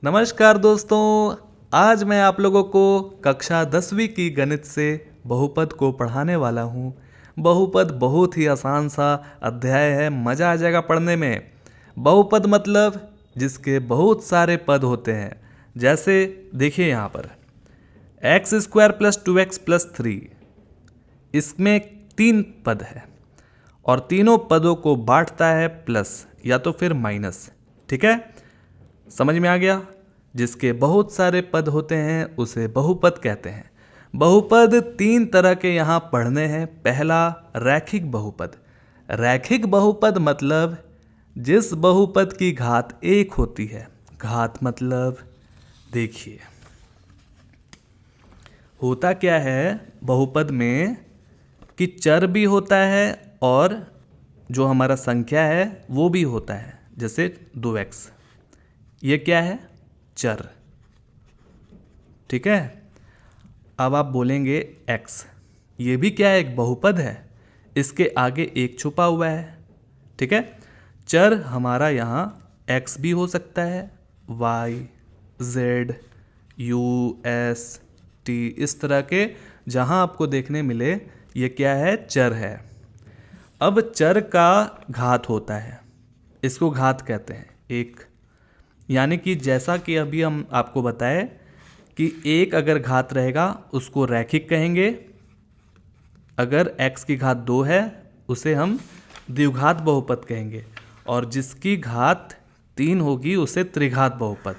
नमस्कार दोस्तों, आज मैं आप लोगों को कक्षा 10वीं की गणित से बहुपद को पढ़ाने वाला हूँ। बहुपद बहुत ही आसान सा अध्याय है, मज़ा आ जाएगा पढ़ने में। बहुपद मतलब जिसके बहुत सारे पद होते हैं। जैसे देखिए यहाँ पर x² + 2x + 3, इसमें 3 पद है और तीनों पदों को बांटता है प्लस या तो फिर माइनस। ठीक है, समझ में आ गया। जिसके बहुत सारे पद होते हैं उसे बहुपद कहते हैं। बहुपद 3 तरह के यहाँ पढ़ने हैं। पहला रैखिक बहुपद। रैखिक बहुपद मतलब जिस बहुपद की घात 1 होती है। घात मतलब देखिए होता क्या है बहुपद में कि चर भी होता है और जो हमारा संख्या है वो भी होता है। जैसे 2x, ये क्या है? चर। ठीक है, अब आप बोलेंगे x, ये भी क्या है? एक बहुपद है। इसके आगे एक छुपा हुआ है। ठीक है, चर हमारा यहाँ x भी हो सकता है, y, z, u, s, t, इस तरह के जहाँ आपको देखने मिले ये क्या है? चर है। अब चर का घात होता है, इसको घात कहते हैं 1। यानी कि जैसा कि अभी हम आपको बताए कि 1 अगर घात रहेगा उसको रैखिक कहेंगे। अगर x की घात 2 है उसे हम द्विघात बहुपद कहेंगे, और जिसकी घात 3 होगी उसे त्रिघात बहुपद।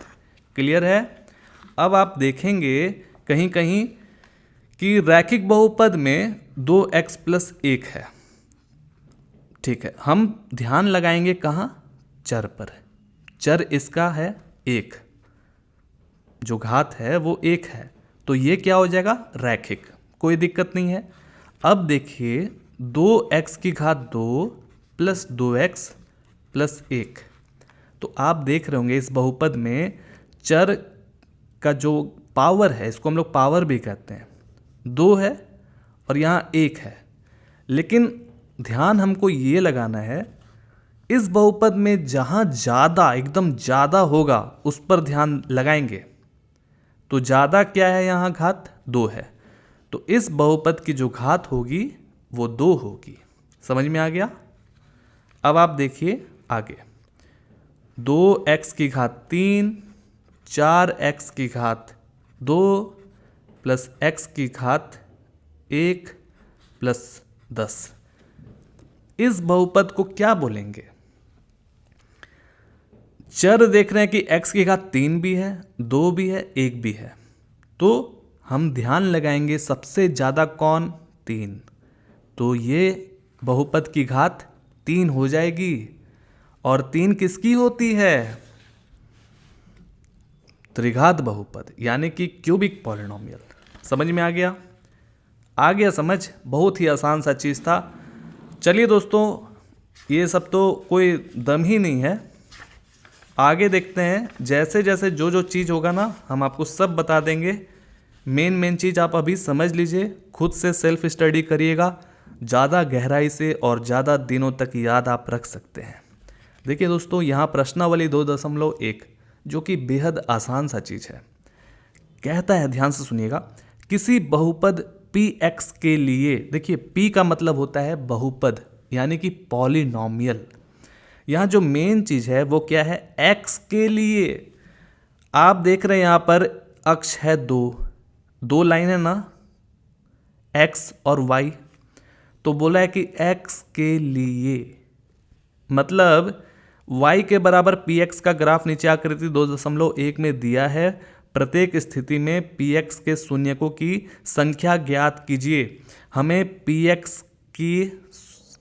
क्लियर है? अब आप देखेंगे कहीं कहीं कि रैखिक बहुपद में 2x + 1 है। ठीक है, हम ध्यान लगाएंगे कहाँ? चर पर। चर इसका है 1, जो घात है वो 1 है, तो ये क्या हो जाएगा? रैखिक। कोई दिक्कत नहीं है। अब देखिए 2x की घात 2 + 2x + 1, तो आप देख रहे होंगे इस बहुपद में चर का जो पावर है, इसको हम लोग पावर भी कहते हैं, 2 है और यहाँ 1 है। लेकिन ध्यान हमको ये लगाना है, इस बहुपद में जहाँ ज़्यादा एकदम ज़्यादा होगा उस पर ध्यान लगाएंगे। तो ज़्यादा क्या है? यहाँ घात 2 है, तो इस बहुपद की जो घात होगी वो 2 होगी। समझ में आ गया? अब आप देखिए आगे 2x की घात 3, 4x की घात 2 + x की घात 1 + 10, इस बहुपद को क्या बोलेंगे? चर देख रहे हैं कि x की घात 3 भी है, 2 भी है, 1 भी है, तो हम ध्यान लगाएंगे सबसे ज़्यादा कौन? 3। तो ये बहुपद की घात 3 हो जाएगी। और 3 किसकी होती है? त्रिघात बहुपद, यानी कि क्यूबिक पॉलिनोमियल। समझ में आ गया? आ गया समझ? बहुत ही आसान सा चीज़ था। चलिए दोस्तों, ये सब तो कोई दम ही नहीं है। आगे देखते हैं। जैसे जैसे जो जो चीज़ होगा ना हम आपको सब बता देंगे। मेन चीज़ आप अभी समझ लीजिए, खुद से सेल्फ स्टडी करिएगा, ज़्यादा गहराई से और ज़्यादा दिनों तक याद आप रख सकते हैं। देखिए दोस्तों, यहाँ प्रश्नावली 2.1 जो कि बेहद आसान सा चीज़ है, कहता है, ध्यान से सुनिएगा, किसी बहुपद px के लिए, देखिए p का मतलब होता है बहुपद यानी कि पॉलिनोमियल। यहाँ जो मेन चीज़ है वो क्या है? x के लिए। आप देख रहे हैं यहाँ पर अक्ष है 2 लाइन है ना, x और y, तो बोला है कि x के लिए मतलब y के बराबर px का ग्राफ नीचे आकृति 2.1 में दिया है। प्रत्येक स्थिति में px के शून्यकों की संख्या ज्ञात कीजिए। हमें px की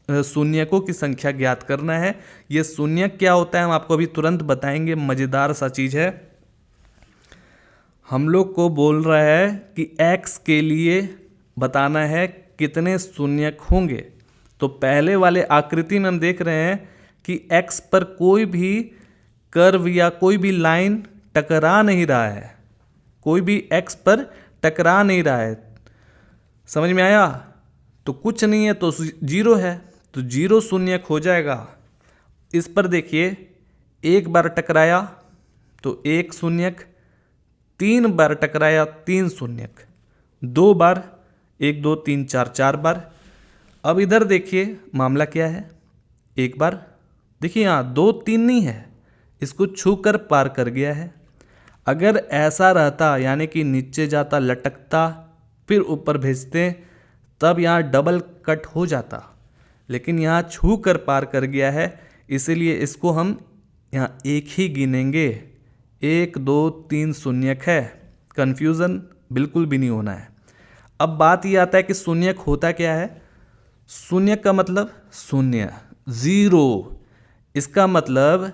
शून्यकों की संख्या ज्ञात करना है। ये शून्यक क्या होता है हम आपको अभी तुरंत बताएंगे, मज़ेदार सा चीज़ है। हम लोग को बोल रहा है कि x के लिए बताना है कितने शून्यक होंगे। तो पहले वाले आकृति में हम देख रहे हैं कि x पर कोई भी कर्व या कोई भी लाइन टकरा नहीं रहा है, कोई भी x पर टकरा नहीं रहा है। समझ में आया? तो कुछ नहीं है तो 0 है, तो 0 शून्यक हो जाएगा। इस पर देखिए, एक बार टकराया तो एक शून्यक, 3 बार टकराया 3 शून्यक, 2 बार, 1 2 3 4 4 बार। अब इधर देखिए मामला क्या है, एक बार देखिए यहाँ 2 3 नहीं है, इसको छू कर पार कर गया है। अगर ऐसा रहता यानी कि नीचे जाता लटकता फिर ऊपर भेजते तब यहाँ डबल कट हो जाता, लेकिन यहाँ छू कर पार कर गया है, इसीलिए इसको हम यहाँ एक ही गिनेंगे। 1 2 3 शून्यक है, कन्फ्यूज़न बिल्कुल भी नहीं होना है। अब बात ये आता है कि शून्यक होता क्या है। शून्यक का मतलब शून्य, ज़ीरो। इसका मतलब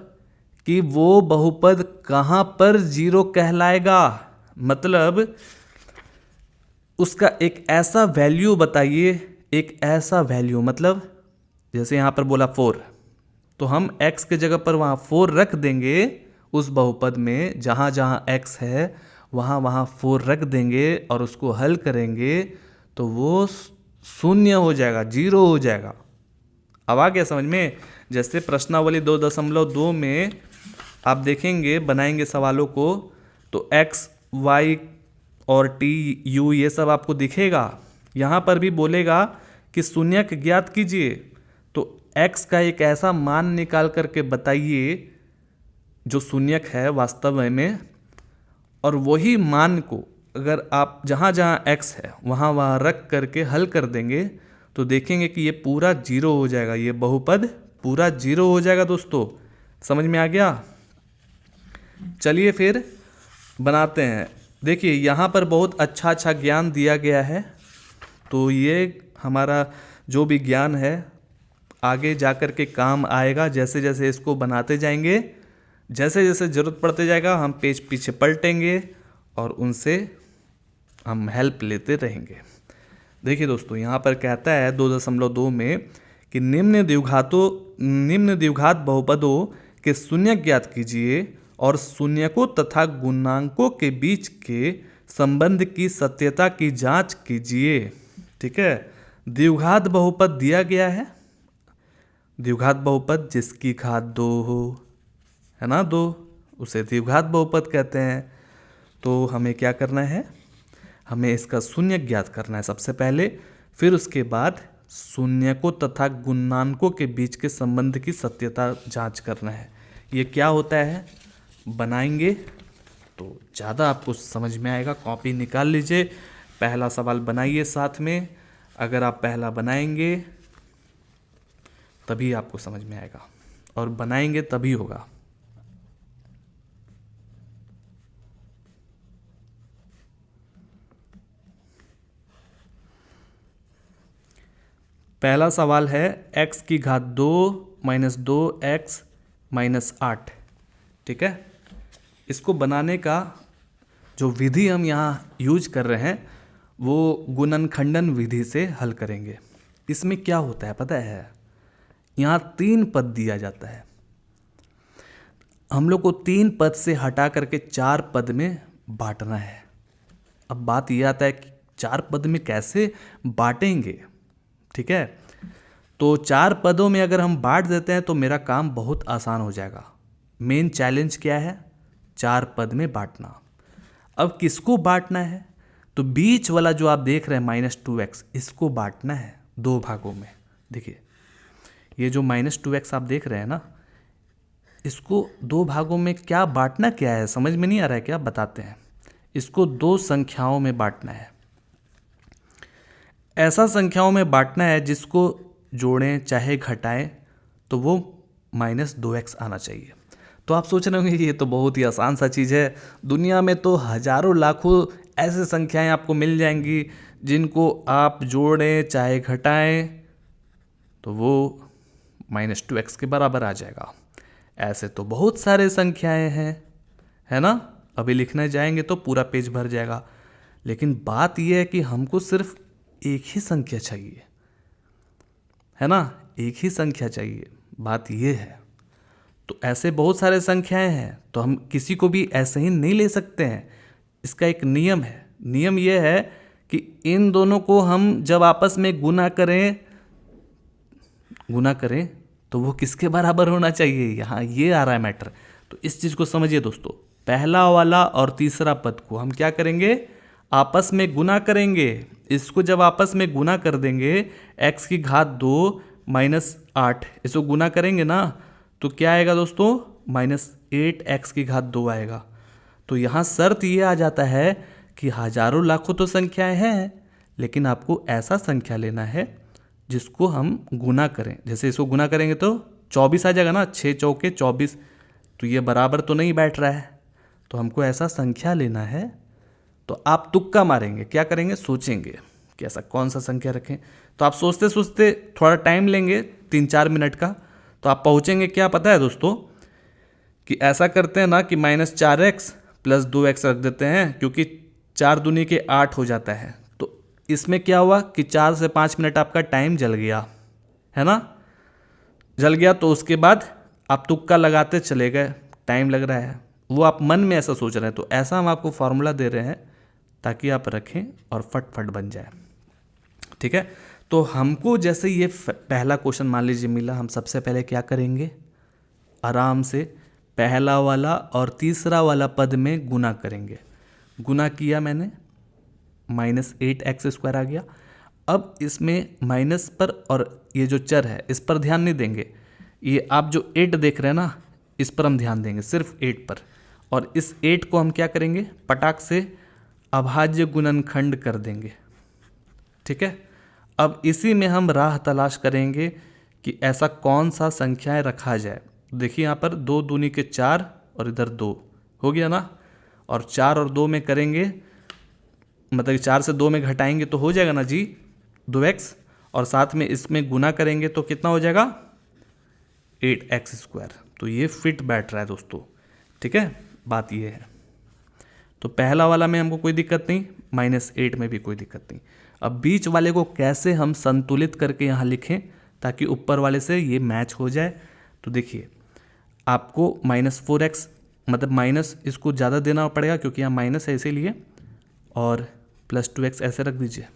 कि वो बहुपद कहाँ पर जीरो कहलाएगा, मतलब उसका एक ऐसा वैल्यू बताइए, एक ऐसा वैल्यू, मतलब जैसे यहाँ पर बोला 4, तो हम x के जगह पर वहाँ 4 रख देंगे उस बहुपद में, जहाँ जहाँ x है वहाँ वहाँ 4 रख देंगे और उसको हल करेंगे तो वो शून्य हो जाएगा, जीरो हो जाएगा। अब आ गया समझ में। जैसे प्रश्नावली 2.2 में आप देखेंगे बनाएंगे सवालों को तो x, y और t, u ये सब आपको दिखेगा। यहाँ पर भी बोलेगा कि शून्यक ज्ञात कीजिए, तो x का एक ऐसा मान निकाल करके बताइए जो शून्यक है वास्तव में, और वही मान को अगर आप जहाँ जहाँ x है वहाँ वहाँ रख करके हल कर देंगे तो देखेंगे कि ये पूरा जीरो हो जाएगा, ये बहुपद पूरा जीरो हो जाएगा। दोस्तों समझ में आ गया। चलिए फिर बनाते हैं। देखिए यहाँ पर बहुत अच्छा अच्छा ज्ञान दिया गया है, तो ये हमारा जो भी ज्ञान है आगे जा कर के काम आएगा। जैसे जैसे इसको बनाते जाएंगे, जैसे जैसे ज़रूरत पड़ते जाएगा हम पेज पीछे पलटेंगे और उनसे हम हेल्प लेते रहेंगे। देखिए दोस्तों यहाँ पर कहता है 2.2 में कि निम्न द्विघात बहुपदों के शून्य ज्ञात कीजिए और शून्यकों तथा गुणांकों के बीच के संबंध की सत्यता की जांच कीजिए। ठीक है, द्विघात बहुपद दिया गया है। द्विघात बहुपद जिसकी घात 2 हो, है ना, 2, उसे द्विघात बहुपद कहते हैं। तो हमें क्या करना है, हमें इसका शून्य ज्ञात करना है सबसे पहले, फिर उसके बाद शून्यकों तथा गुणांकों के बीच के संबंध की सत्यता जांच करना है। ये क्या होता है बनाएंगे तो ज़्यादा आपको समझ में आएगा। कॉपी निकाल लीजिए, पहला सवाल बनाइए साथ में। अगर आप पहला बनाएंगे तभी आपको समझ में आएगा और बनाएंगे तभी होगा। पहला सवाल है x की घात 2 माइनस 2x माइनस 8। ठीक है, इसको बनाने का जो विधि हम यहाँ यूज कर रहे हैं वो गुणनखंडन विधि से हल करेंगे। इसमें क्या होता है पता है, यहाँ 3 पद दिया जाता है, हम लोग को 3 पद से हटा करके 4 पद में बांटना है। अब बात यह आता है कि 4 पद में कैसे बांटेंगे। ठीक है, तो 4 पदों में अगर हम बांट देते हैं तो मेरा काम बहुत आसान हो जाएगा। मेन चैलेंज क्या है, 4 पद में बांटना। अब किसको बांटना है, तो बीच वाला जो आप देख रहे हैं -2x, इसको बांटना है 2 भागों में। देखिए ये जो -2x आप देख रहे हैं ना, इसको 2 भागों में क्या बांटना क्या है, समझ में नहीं आ रहा है क्या, बताते हैं। इसको 2 संख्याओं में बांटना है। ऐसा संख्याओं में बांटना है जिसको जोड़ें चाहे घटाएं तो वो -2x आना चाहिए। तो आप सोच रहे होंगे कि ये तो बहुत ही आसान सा चीज़ है, दुनिया में तो हजारों लाखों ऐसे संख्याएं आपको मिल जाएंगी जिनको आप जोड़ें चाहे घटाएं तो वो -2x के बराबर आ जाएगा। ऐसे तो बहुत सारे संख्याएं हैं, है ना, अभी लिखने जाएंगे तो पूरा पेज भर जाएगा। लेकिन बात यह है कि हमको सिर्फ एक ही संख्या चाहिए, है ना, एक ही संख्या चाहिए, बात यह है। तो ऐसे बहुत सारे संख्याएं हैं तो हम किसी को भी ऐसे ही नहीं ले सकते हैं। इसका एक नियम है, नियम यह है कि इन दोनों को हम जब आपस में गुना करें तो वो किसके बराबर होना चाहिए, यहाँ ये आ रहा है मैटर। तो इस चीज़ को समझिए दोस्तों, पहला वाला और तीसरा पद को हम क्या करेंगे, आपस में गुना करेंगे। इसको जब आपस में गुना कर देंगे, x की घात 2 माइनस 8, इसको गुना करेंगे ना तो क्या आएगा दोस्तों, -8x की घात 2 आएगा। तो यहाँ शर्त ये आ जाता है कि हजारों लाखों तो संख्याएं हैं, लेकिन आपको ऐसा संख्या लेना है जिसको हम गुना करें। जैसे इसको गुना करेंगे तो 24 आ जाएगा ना, 6 चौके 24, तो ये बराबर तो नहीं बैठ रहा है। तो हमको ऐसा संख्या लेना है। तो आप तुक्का मारेंगे, क्या करेंगे, सोचेंगे कि ऐसा कौन सा संख्या रखें। तो आप सोचते सोचते थोड़ा टाइम लेंगे, 3-4 मिनट का, तो आप पहुँचेंगे क्या पता है दोस्तों, कि ऐसा करते हैं ना कि -4x + 2x रख देते हैं, क्योंकि 4 दूनी के 8 हो जाता है। तो इसमें क्या हुआ कि 4 से 5 मिनट आपका टाइम जल गया, है ना, जल गया। तो उसके बाद आप तुक्का लगाते चले गए, टाइम लग रहा है, वो आप मन में ऐसा सोच रहे हैं। तो ऐसा हम आपको फॉर्मूला दे रहे हैं ताकि आप रखें और फटफट बन जाए, ठीक है। तो हमको जैसे ये पहला क्वेश्चन मान लीजिए मिला, हम सबसे पहले क्या करेंगे, आराम से पहला वाला और तीसरा वाला पद में गुना करेंगे। गुना किया मैंने, -8x² आ गया। अब इसमें माइनस पर और ये जो चर है इस पर ध्यान नहीं देंगे, ये आप जो 8 देख रहे हैं ना, इस पर हम ध्यान देंगे, सिर्फ 8 पर। और इस 8 को हम क्या करेंगे, पटाक से अभाज्य गुणनखंड कर देंगे, ठीक है। अब इसी में हम राह तलाश करेंगे कि ऐसा कौन सा संख्याएं रखा जाए। देखिए यहाँ पर 2 दूनी के 4 और इधर 2 हो गया ना, और 4 और 2 में करेंगे, मतलब 4 से 2 में घटाएंगे तो हो जाएगा ना जी 2x, और साथ में इसमें गुना करेंगे तो कितना हो जाएगा 8x²। तो ये फिट बैठ रहा है दोस्तों, ठीक है, बात ये है। तो पहला वाला में हमको कोई दिक्कत नहीं, -8 में भी कोई दिक्कत नहीं। अब बीच वाले को कैसे हम संतुलित करके यहाँ लिखें ताकि ऊपर वाले से ये मैच हो जाए। तो देखिए आपको -4x, मतलब माइनस इसको ज़्यादा देना पड़ेगा क्योंकि यहाँ माइनस है इसीलिए, और +2x ऐसे रख दीजिए।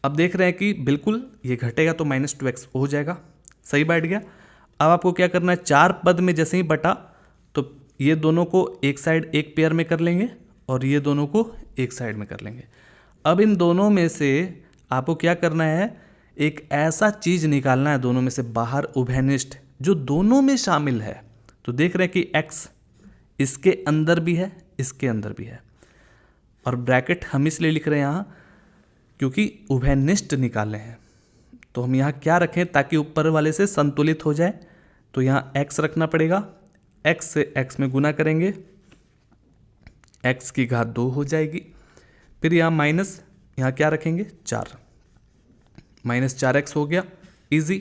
अब देख रहे हैं कि बिल्कुल ये घटेगा तो -2x हो जाएगा, सही बैठ गया। अब आपको क्या करना है, 4 पद में जैसे ही बटा तो ये दोनों को एक साइड एक पेयर में कर लेंगे और ये दोनों को एक साइड में कर लेंगे। अब इन दोनों में से आपको क्या करना है, एक ऐसा चीज़ निकालना है दोनों में से बाहर उभयनिष्ठ जो दोनों में शामिल है। तो देख रहे हैं कि x इसके अंदर भी है, इसके अंदर भी है, और ब्रैकेट हम इसलिए लिख रहे हैं यहाँ क्योंकि उभयनिष्ठ निकाले हैं। तो हम यहाँ क्या रखें ताकि ऊपर वाले से संतुलित हो जाए, तो यहाँ x रखना पड़ेगा। x से x में गुना करेंगे, x की घात 2 हो जाएगी। फिर यहाँ माइनस, यहाँ क्या रखेंगे 4, -4x हो गया, इजी।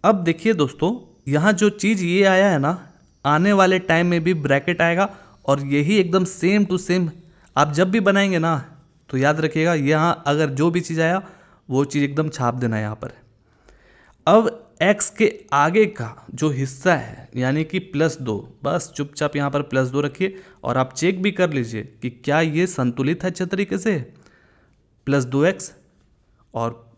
अब देखिए दोस्तों, यहाँ जो चीज़ ये आया है ना, आने वाले टाइम में भी ब्रैकेट आएगा, और यही एकदम सेम टू सेम आप जब भी बनाएंगे ना तो याद रखिएगा, यहाँ अगर जो भी चीज़ आया वो चीज़ एकदम छाप देना है यहाँ पर। अब x के आगे का जो हिस्सा है यानी कि +2, बस चुपचाप यहाँ पर +2 रखिए, और आप चेक भी कर लीजिए कि क्या ये संतुलित है अच्छे तरीके से। +2x और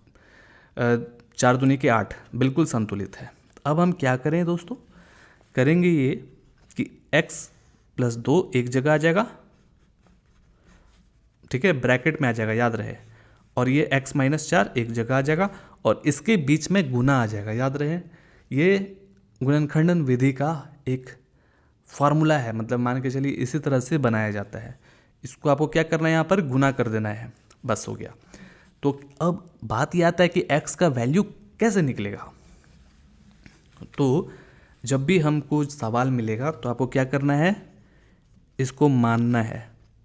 4 दूनी के 8 बिल्कुल संतुलित है। अब हम क्या करें दोस्तों, करेंगे ये कि x + 2 एक जगह आ जाएगा, ठीक है, ब्रैकेट में आ जाएगा, याद रहे, और ये x - 4 एक जगह आ जाएगा, और इसके बीच में गुना आ जाएगा, याद रहे। ये गुणनखंडन विधि का एक फार्मूला है, मतलब मान के चलिए इसी तरह से बनाया जाता है। इसको आपको क्या करना है, यहाँ पर गुना कर देना है, बस हो गया। तो अब बात ये आता है कि x का वैल्यू कैसे निकलेगा। तो जब भी हमको सवाल मिलेगा तो आपको क्या करना है, इसको मानना है।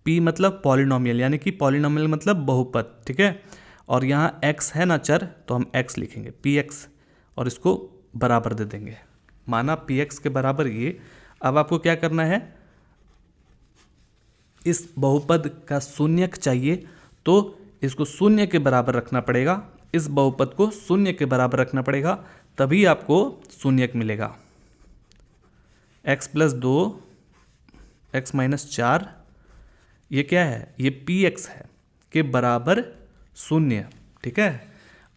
p मतलब पॉलिनोमियल, यानी कि पॉलिनोमियल मतलब बहुपद, ठीक है। और यहाँ x है ना चर, तो हम x लिखेंगे px, और इसको बराबर दे देंगे, माना px के बराबर ये। अब आपको क्या करना है, इस बहुपद का शून्यक चाहिए तो इसको 0 के बराबर रखना पड़ेगा, इस बहुपद को 0 के बराबर रखना पड़ेगा, तभी आपको शून्यक मिलेगा। x + 2 x - 4 ये क्या है, ये px है के बराबर 0, ठीक है।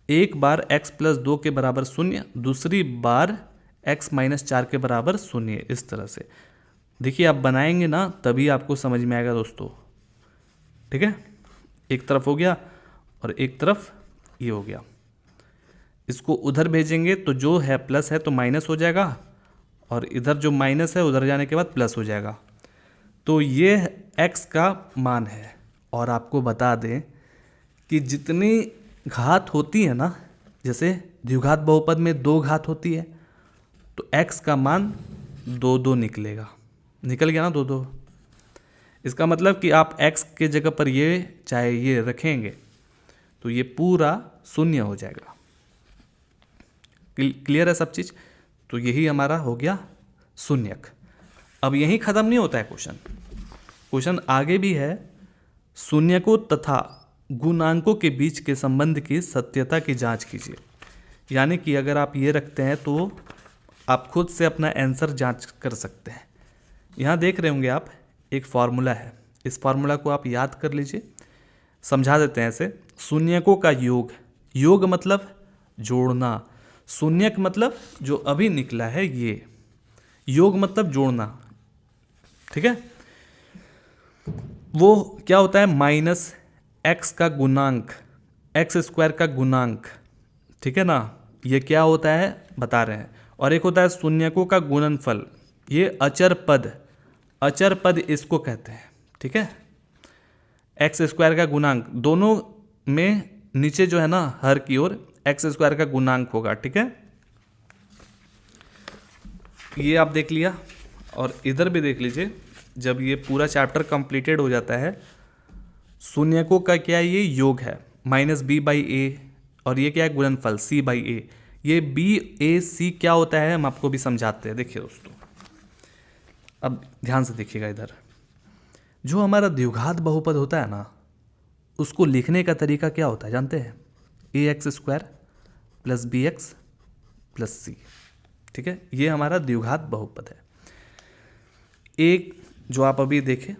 एक बार x + 2 के बराबर 0, दूसरी बार x - 4 के बराबर 0, इस तरह से देखिए आप बनाएंगे ना तभी आपको समझ में आएगा दोस्तों। ठीक है, एक तरफ हो गया और एक तरफ ये हो गया। इसको उधर भेजेंगे तो जो है प्लस है तो माइनस हो जाएगा, और इधर जो माइनस है उधर जाने के बाद प्लस हो जाएगा। तो ये x का मान है। और आपको बता दें कि जितनी घात होती है ना, जैसे द्विघात बहुपद में 2 घात होती है, तो x का मान 2 निकलेगा। निकल गया ना 2। इसका मतलब कि आप x के जगह पर ये चाहे ये रखेंगे तो ये पूरा शून्य हो जाएगा। क्लियर है सब चीज़? तो यही हमारा हो गया शून्यक। अब यहीं ख़त्म नहीं होता है क्वेश्चन आगे भी है। शून्यकों तथा गुणांकों के बीच के संबंध की सत्यता की जांच कीजिए। यानी कि अगर आप ये रखते हैं तो आप खुद से अपना आंसर जांच कर सकते हैं। यहाँ देख रहे होंगे आप, एक फार्मूला है, इस फार्मूला को आप याद कर लीजिए। समझा देते हैं ऐसे। शून्यकों का योग, योग मतलब जोड़ना, शून्यक मतलब जो अभी निकला है ये, योग मतलब जोड़ना। ठीक है, वो क्या होता है, माइनस एक्स का गुणांक, एक्स स्क्वायर का गुणांक। ठीक है ना, ये क्या होता है बता रहे हैं। और एक होता है शून्यकों का गुणनफल, ये अचर पद, अचर पद इसको कहते हैं। ठीक है, एक्स स्क्वायर का गुणांक, दोनों में नीचे जो है ना हर की ओर एक्स स्क्वायर का गुणांक होगा। ठीक है, ये आप देख लिया। और इधर भी देख लीजिए, जब ये पूरा चैप्टर कंप्लीटेड हो जाता है, शून्यकों का क्या है, ये योग है माइनस बी बाई ए, और ये क्या है गुणनफल सी बाई ए। ये बी ए सी क्या होता है हम आपको भी समझाते हैं। देखिए दोस्तों, अब ध्यान से देखिएगा इधर, जो हमारा द्विघात बहुपद होता है ना, उसको लिखने का तरीका क्या होता है जानते हैं? A X square plus B X plus C. ठीक है, ये हमारा द्विघात बहुपद है। एक जो आप अभी देखें,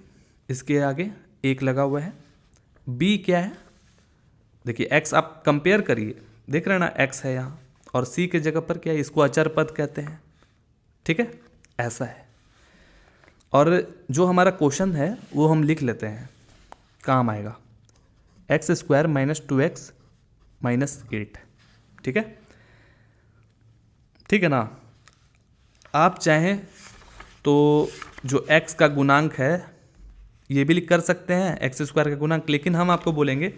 इसके आगे एक लगा हुआ है, बी क्या है, देखिए एक्स आप कंपेयर करिए, देख रहे हैं ना एक्स है यहाँ, और सी के जगह पर क्या है, इसको अचर पद कहते हैं। ठीक है, ऐसा है। और जो हमारा क्वेश्चन है वो हम लिख लेते हैं, काम आएगा x square minus 2x minus 8। ठीक है, ठीक है ना। आप चाहें तो जो x का गुणांक है ये भी लिख कर सकते हैं, एक्स स्क्वायर का गुणांक, लेकिन हम आपको बोलेंगे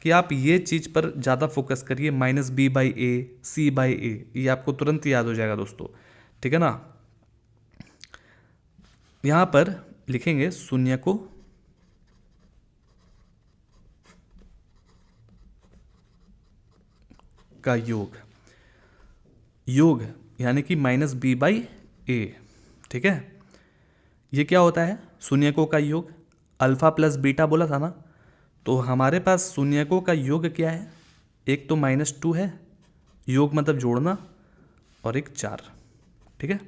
कि आप ये चीज़ पर ज़्यादा फोकस करिए, minus B by A C by A, ये आपको तुरंत याद हो जाएगा दोस्तों। ठीक है ना, यहाँ पर लिखेंगे शून्यकों का योग, योग यानी कि माइनस बी बाई ए। ठीक है, ये क्या होता है, शून्यकों का योग, अल्फा प्लस बीटा बोला था ना, तो हमारे पास शून्यकों का योग क्या है, एक तो -2 है, योग मतलब जोड़ना, और एक 4। ठीक है,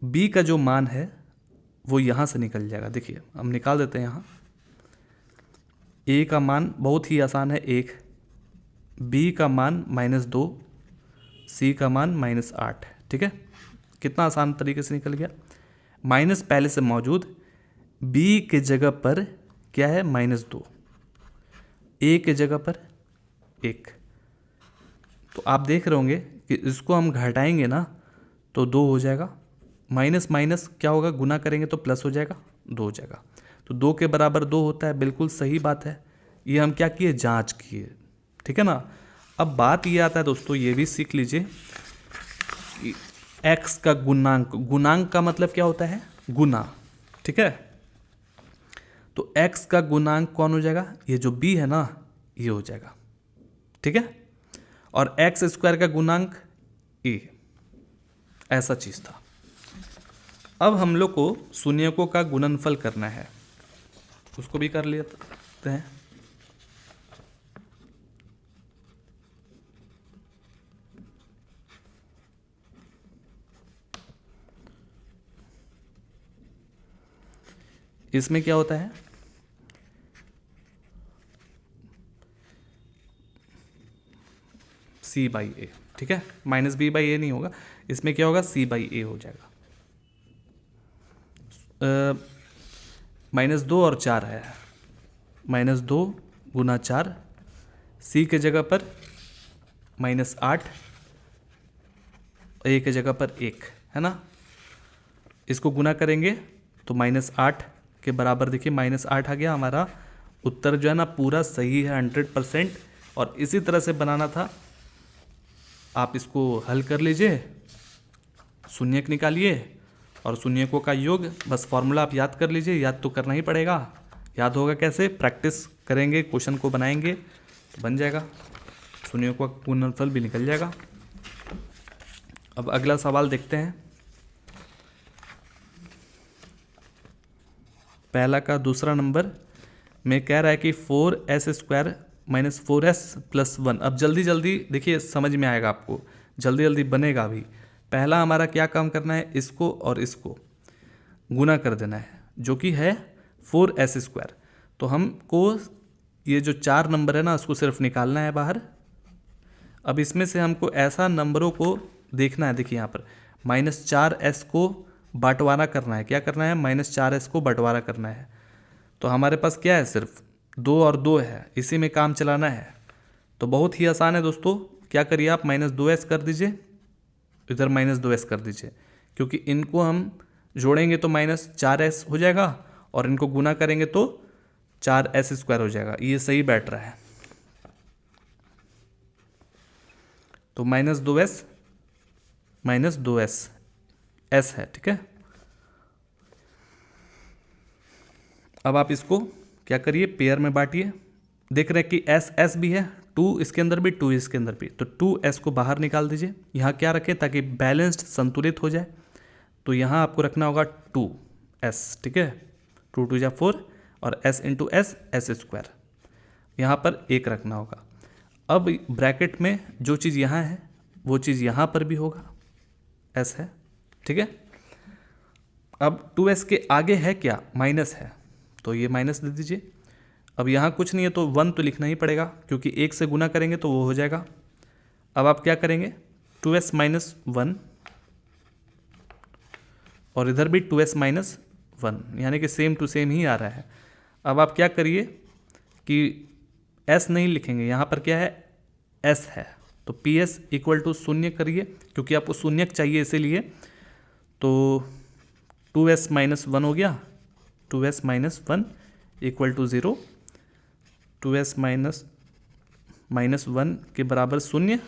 b का जो मान है वो यहाँ से निकल जाएगा। देखिए हम निकाल देते हैं यहाँ, a का मान बहुत ही आसान है 1, b का मान -2, c का मान -8। ठीक है, कितना आसान तरीके से निकल गया। माइनस पहले से मौजूद, b के जगह पर क्या है -2, a के जगह पर 1। तो आप देख रहे होंगे कि इसको हम घटाएंगे ना तो 2 हो जाएगा, माइनस माइनस क्या होगा, गुना करेंगे तो प्लस हो जाएगा, 2 हो जाएगा। तो 2 के बराबर 2 होता है, बिल्कुल सही बात है। ये हम क्या किए, जांच किए। ठीक है ना। अब बात ये आता है दोस्तों, ये भी सीख लीजिए कि x का गुणांक, गुणांक का मतलब क्या होता है, गुना। ठीक है, तो x का गुणांक कौन हो जाएगा, ये जो b है ना ये हो जाएगा। ठीक है, और एक्स स्क्वायर का गुणांक a, ऐसा चीज था। अब हम लोग को शून्यकों का गुणनफल करना है, उसको भी कर लेते हैं। इसमें क्या होता है, सी बाई ए। ठीक है, माइनस बी बाई ए नहीं होगा, इसमें क्या होगा, सी बाई ए हो जाएगा। -2 और 4 है, -2 गुना 4, सी के जगह पर -8, ए के जगह पर 1 है ना। इसको गुना करेंगे तो -8 के बराबर, देखिए -8 आ गया। हमारा उत्तर जो है ना पूरा सही है 100%। और इसी तरह से बनाना था। आप इसको हल कर लीजिए, शून्यक निकालिए और शून्यकों का योग, बस फॉर्मूला आप याद कर लीजिए। याद तो करना ही पड़ेगा। याद होगा कैसे? प्रैक्टिस करेंगे, क्वेश्चन को बनाएंगे तो बन जाएगा, शून्यकों का गुणनफल भी निकल जाएगा। अब अगला सवाल देखते हैं। पहला का दूसरा नंबर में कह रहा है कि 4s² - 4s + 1। अब जल्दी जल्दी देखिए, समझ में आएगा आपको, जल्दी जल्दी बनेगा भी। पहला हमारा क्या काम करना है, इसको और इसको गुना कर देना है, जो कि है 4s²। तो हमको ये जो 4 नंबर है ना, उसको सिर्फ निकालना है बाहर। अब इसमें से हमको ऐसा नंबरों को देखना है, देखिए यहाँ पर -4s को बंटवारा करना है। क्या करना है? -4s को बंटवारा करना है। तो हमारे पास क्या है? सिर्फ 2 और 2 है, इसी में काम चलाना है। तो बहुत ही आसान है दोस्तों। क्या करिए आप, -2s कर दीजिए, इधर -2s कर दीजिए, क्योंकि इनको हम जोड़ेंगे तो -4s हो जाएगा और इनको गुना करेंगे तो 4s² हो जाएगा। ये सही बैठ रहा है। तो -2s -2s s है, ठीक है। अब आप इसको क्या करिए, पेयर में बांटिए। देख रहे हैं कि s s भी है, 2 इसके अंदर भी, 2 इसके अंदर भी। तो 2s को बाहर निकाल दीजिए। यहाँ क्या रखें ताकि बैलेंस्ड, संतुलित हो जाए। तो यहाँ आपको रखना होगा 2s, ठीक है। 2 × 2 = 4 और s × s s²। यहाँ पर 1 रखना होगा। अब ब्रैकेट में जो चीज़ यहाँ है वो चीज़ यहाँ पर भी होगा, s है, ठीक है। अब 2s के आगे है क्या? माइनस है, तो ये माइनस दे दीजिए। अब यहाँ कुछ नहीं है तो 1 तो लिखना ही पड़ेगा, क्योंकि 1 से गुना करेंगे तो वो हो जाएगा। अब आप क्या करेंगे, 2s - 1 और इधर भी 2s - 1, यानी कि सेम टू सेम ही आ रहा है। अब आप क्या करिए कि s नहीं लिखेंगे, यहाँ पर क्या है? s है, तो PS = 0 करिए, क्योंकि आपको शून्यक चाहिए इसीलिए। तो 2s - 1 हो गया, 2s - 1 = 0, 2s - 1 के बराबर 0,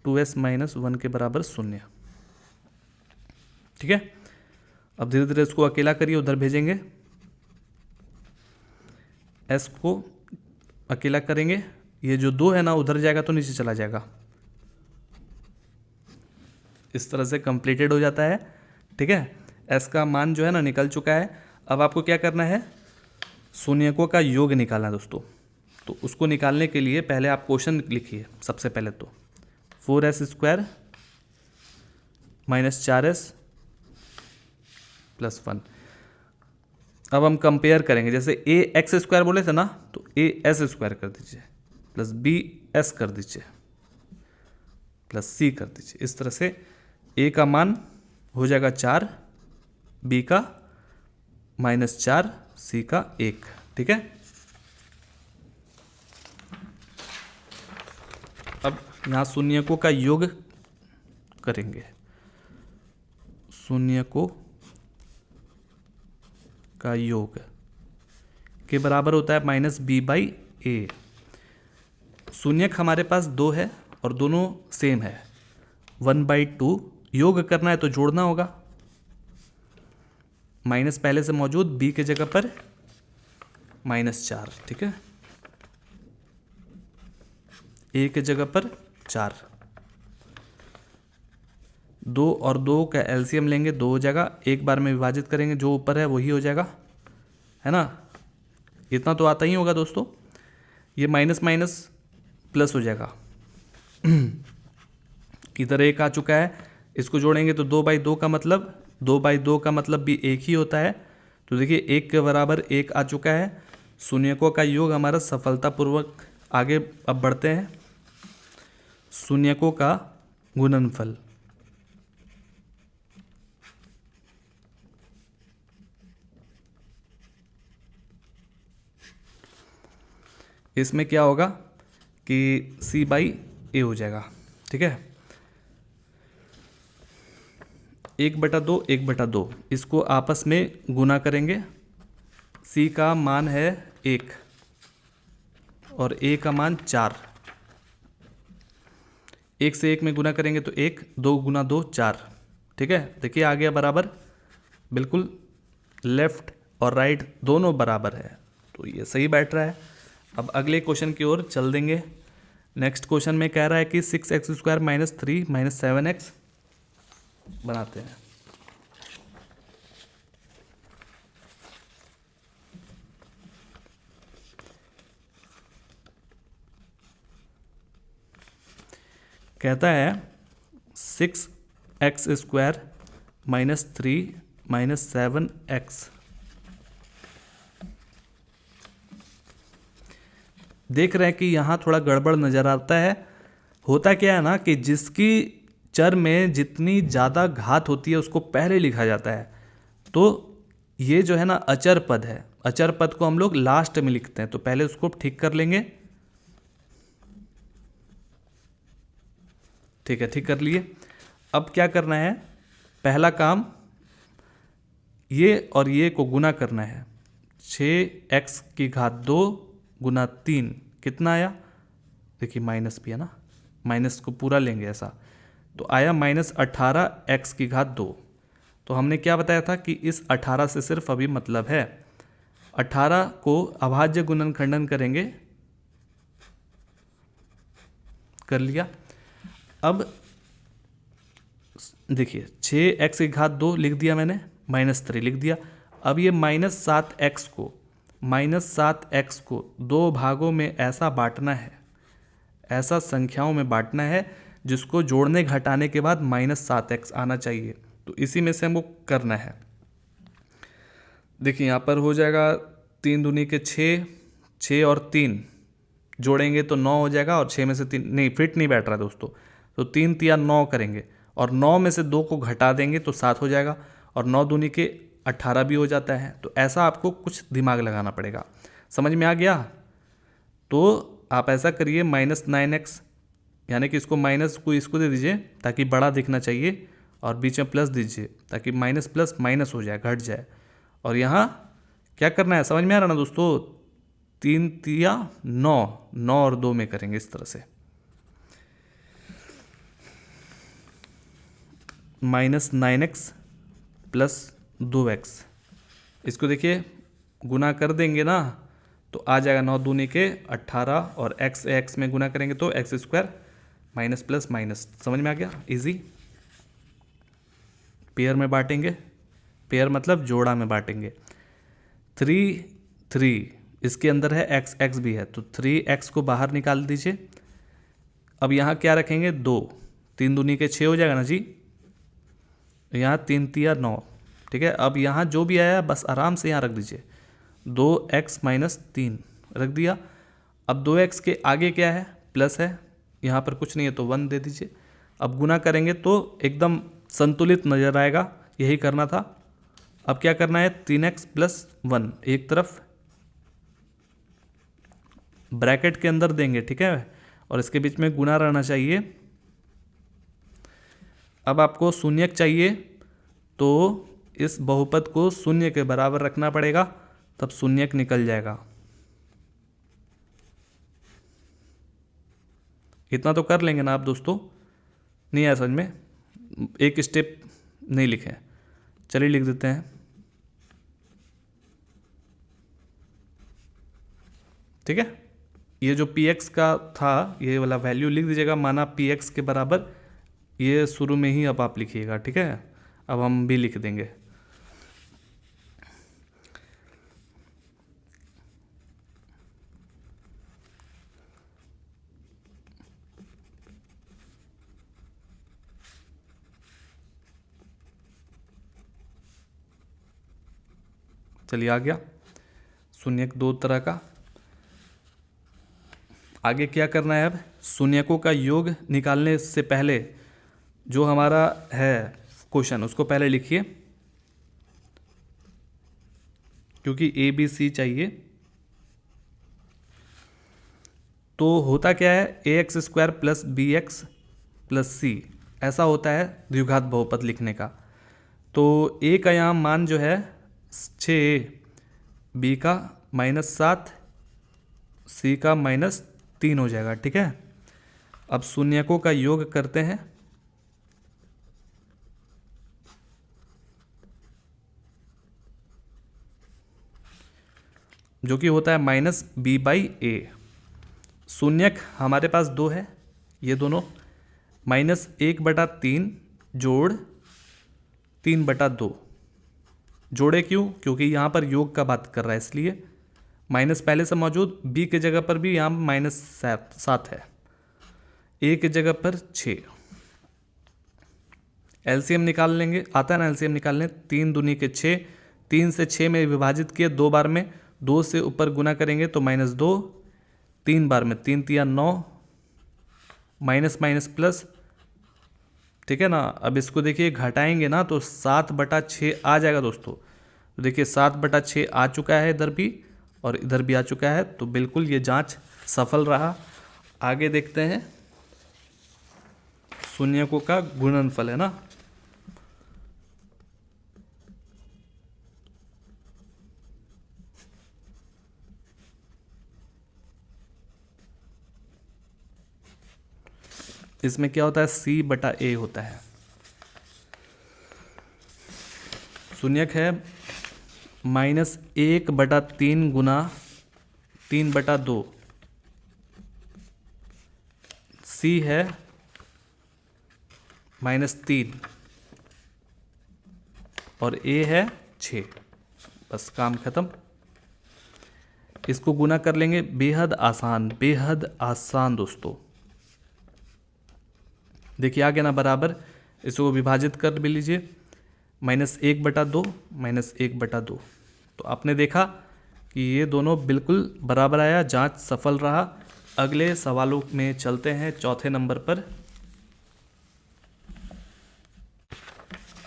2s - 1 के बराबर 0, ठीक है। अब धीरे धीरे इसको अकेला करिए, उधर भेजेंगे। s को अकेला करेंगे, ये जो 2 है ना उधर जाएगा तो नीचे चला जाएगा। इस तरह से कंप्लीटेड हो जाता है, ठीक है। s का मान जो है ना निकल चुका है। अब आपको क्या करना है, शून्यकों का योग निकालना है दोस्तों। तो उसको निकालने के लिए पहले आप क्वेश्चन लिखिए। सबसे पहले तो 4s² - 4s + 1। अब हम कंपेयर करेंगे, जैसे ax² बोले थे ना, तो as² कर दीजिए, प्लस bs कर दीजिए, प्लस c कर दीजिए। इस तरह से a का मान हो जाएगा 4, b का -4, c का 1, ठीक है। अब यहाँ शून्यकों का योग करेंगे। शून्यकों का योग के बराबर होता है -b/a। शून्यक हमारे पास 2 है और दोनों सेम है, 1/2। योग करना है तो जोड़ना होगा। माइनस पहले से मौजूद, b के जगह पर -4, ठीक है। a के जगह पर 4, 2 और 2 का एलसीएम लेंगे, 2 हो जाएगा। एक बार में विभाजित करेंगे, जो ऊपर है वही हो जाएगा, है ना। इतना तो आता ही होगा दोस्तों। ये माइनस माइनस प्लस हो जाएगा। इधर 1 आ चुका है, इसको जोड़ेंगे तो 2/2 का मतलब, 2/2 का मतलब भी 1 ही होता है। तो देखिए 1 के बराबर 1 आ चुका है। शून्यकों का योग हमारा सफलतापूर्वक आगे अब बढ़ते हैं। शून्यकों का गुणनफल, इसमें क्या होगा कि c बाई ए हो जाएगा, ठीक है। 1/2 1/2 इसको आपस में गुना करेंगे। c का मान है 1 और a का मान 4। 1 से 1 में गुना करेंगे तो 1, 2 गुना 2 4, ठीक है। देखिए आ गया बराबर, बिल्कुल लेफ्ट और राइट दोनों बराबर है, तो ये सही बैठ रहा है। अब अगले क्वेश्चन की ओर चल देंगे। नेक्स्ट क्वेश्चन में कह रहा है कि 6x² - 3 - 7x बनाते हैं। कहता है 6x² - 3 - 7x। देख रहे हैं कि यहाँ थोड़ा गड़बड़ नज़र आता है। होता क्या है ना कि जिसकी चर में जितनी ज़्यादा घात होती है उसको पहले लिखा जाता है। तो ये जो है ना अचर पद है, अचर पद को हम लोग लास्ट में लिखते हैं, तो पहले उसको ठीक कर लेंगे। ठीक है, ठीक कर लिए। अब क्या करना है, पहला काम ये और ये को गुना करना है। 6x² गुना 3 कितना आया, देखिए माइनस भी है ना, माइनस को पूरा लेंगे ऐसा, तो आया -18x²। तो हमने क्या बताया था कि इस 18 से सिर्फ अभी मतलब है 18 को अभाज्य गुणन खंडन करेंगे, कर लिया। अब देखिए 6x² लिख दिया मैंने, -3 लिख दिया। अब ये -7x को 2 भागों में ऐसा बांटना है, ऐसा संख्याओं में बांटना है जिसको जोड़ने घटाने के बाद -7x आना चाहिए। तो इसी में से हमको करना है। देखिए यहाँ पर हो जाएगा 3 दूनी के 6, 6 और 3 जोड़ेंगे तो 9 हो जाएगा, और 6 में से 3 नहीं फिट नहीं बैठ रहा दोस्तों, तो 3 तिया 9 करेंगे, और 9 में से 2 को घटा देंगे तो 7 हो जाएगा, और 9 दूनी के 18 भी हो जाता है। तो ऐसा आपको कुछ दिमाग लगाना पड़ेगा। समझ में आ गया? तो आप ऐसा करिए -9x, यानी कि इसको माइनस को इसको दे दीजिए ताकि बड़ा दिखना चाहिए, और बीच में प्लस दीजिए ताकि माइनस प्लस माइनस हो जाए, घट जाए। और यहाँ क्या करना है, समझ में आ रहा ना दोस्तों? 3 तिया 9, 9 और 2 में करेंगे इस तरह से, -9x + 2x। इसको देखिए गुना कर देंगे ना तो आ जाएगा 9 दूनी के 18, और x में गुना करेंगे तो x² माइनस प्लस माइनस। समझ में आ गया? इजी। पेयर में बांटेंगे, पेयर मतलब जोड़ा में बांटेंगे। 3 3 इसके अंदर है, x भी है, तो 3x को बाहर निकाल दीजिए। अब यहाँ क्या रखेंगे, 2, 3 दूनी के 6 हो जाएगा ना जी, यहाँ 3 तिया 9, ठीक है। अब यहाँ जो भी आया बस आराम से यहाँ रख दीजिए, 2x - 3 रख दिया। अब 2x के आगे क्या है, प्लस है, यहाँ पर कुछ नहीं है तो 1 दे दीजिए। अब गुना करेंगे तो एकदम संतुलित नजर आएगा, यही करना था। अब क्या करना है, 3x + 1 एक तरफ ब्रैकेट के अंदर देंगे, ठीक है, और इसके बीच में गुना रहना चाहिए। अब आपको शून्यक चाहिए तो इस बहुपद को शून्य के बराबर रखना पड़ेगा, तब शून्यक निकल जाएगा। इतना तो कर लेंगे ना आप दोस्तों? नहीं आया समझ में? एक स्टेप नहीं लिखे, चलिए लिख देते हैं। ठीक है, ये जो px का था ये वाला वैल्यू लिख दीजिएगा, माना px के बराबर, ये शुरू में ही अब आप लिखिएगा, ठीक है। अब हम भी लिख देंगे। चलिए आ गया शून्यक 2 तरह का। आगे क्या करना है, अब शून्यकों का योग निकालने से पहले जो हमारा है क्वेश्चन उसको पहले लिखिए, क्योंकि ABC चाहिए। तो होता क्या है, A X square plus B X plus C, ऐसा होता है द्विघात बहुपद लिखने का। तो ए का यहाँ मान जो है 6, बी का -7, सी का -3 हो जाएगा। ठीक है, अब शून्यकों का योग करते हैं। जो कि होता है -b/a। शून्यक हमारे पास 2 है, ये दोनों -1/3 जोड़ 3/2। जोड़े क्यों? क्योंकि यहाँ पर योग का बात कर रहा है, इसलिए माइनस पहले से मौजूद, b के जगह पर भी यहाँ -7 है, a के जगह पर 6। एलसीएम निकाल लेंगे, आता है ना एलसीएम निकालने, 3 दूनी के 6, 3 से 6 में विभाजित किए 2 बार में, 2 से ऊपर गुना करेंगे तो -2, 3 बार में 3 तिया 9, माइनस माइनस प्लस। ठीक है ना, अब इसको देखिए घटाएंगे ना तो 7/6 आ जाएगा दोस्तों। तो देखिए 7/6 आ चुका है इधर भी और इधर भी आ चुका है, तो बिल्कुल ये जांच सफल रहा। आगे देखते हैं, शून्यकों का गुणनफल है ना, इसमें क्या होता है, c/a होता है। शून्यक है -1/3 गुना 3/2, c है -3 और a है 6। बस काम खत्म। इसको गुना कर लेंगे, बेहद आसान, बेहद आसान दोस्तों। देखिए आ गया ना बराबर, इसको विभाजित कर भी लीजिए, -1/2 -1/2। तो आपने देखा कि ये दोनों बिल्कुल बराबर आया, जांच सफल रहा। अगले सवालों में चलते हैं, चौथे नंबर पर।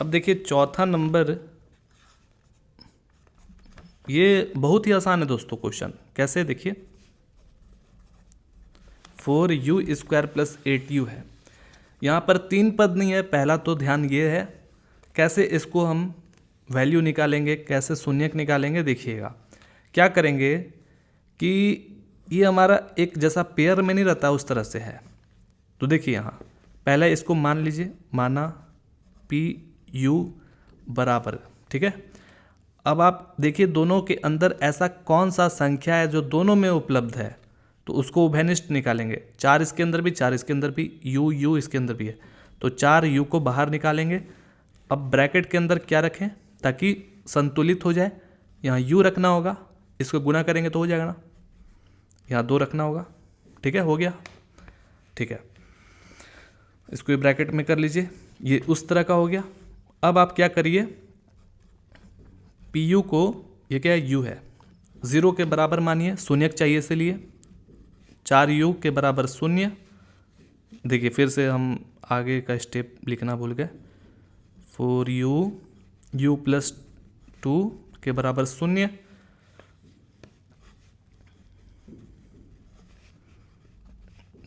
अब देखिए चौथा नंबर, ये बहुत ही आसान है दोस्तों क्वेश्चन। कैसे, देखिए 4u² + 8u है। यहाँ पर 3 पद नहीं है। पहला तो ध्यान ये है, कैसे इसको हम वैल्यू निकालेंगे, कैसे शून्यक निकालेंगे। देखिएगा क्या करेंगे कि ये हमारा एक जैसा पेयर में नहीं रहता, उस तरह से है। तो देखिए यहाँ पहले इसको मान लीजिए, माना PU बराबर, ठीक है। अब आप देखिए दोनों के अंदर ऐसा कौन सा संख्या है जो दोनों में उपलब्ध है, तो उसको उभयनिष्ठ निकालेंगे। 4 इसके अंदर भी, 4 इसके अंदर भी, u इसके अंदर भी है, तो 4u को बाहर निकालेंगे। अब ब्रैकेट के अंदर क्या रखें ताकि संतुलित हो जाए, यहाँ u रखना होगा, इसको गुना करेंगे तो हो जाएगा ना, यहाँ 2 रखना होगा। ठीक है, हो गया। ठीक है, इसको ब्रैकेट में कर लीजिए, ये उस तरह का हो गया। अब आप क्या करिए, PU को, ये क्या है, u है, 0 के बराबर मानिए, शून्यक चाहिए इसलिए 4u के बराबर 0। देखिए फिर से हम आगे का स्टेप लिखना भूल गए, 4u + 2 के बराबर 0,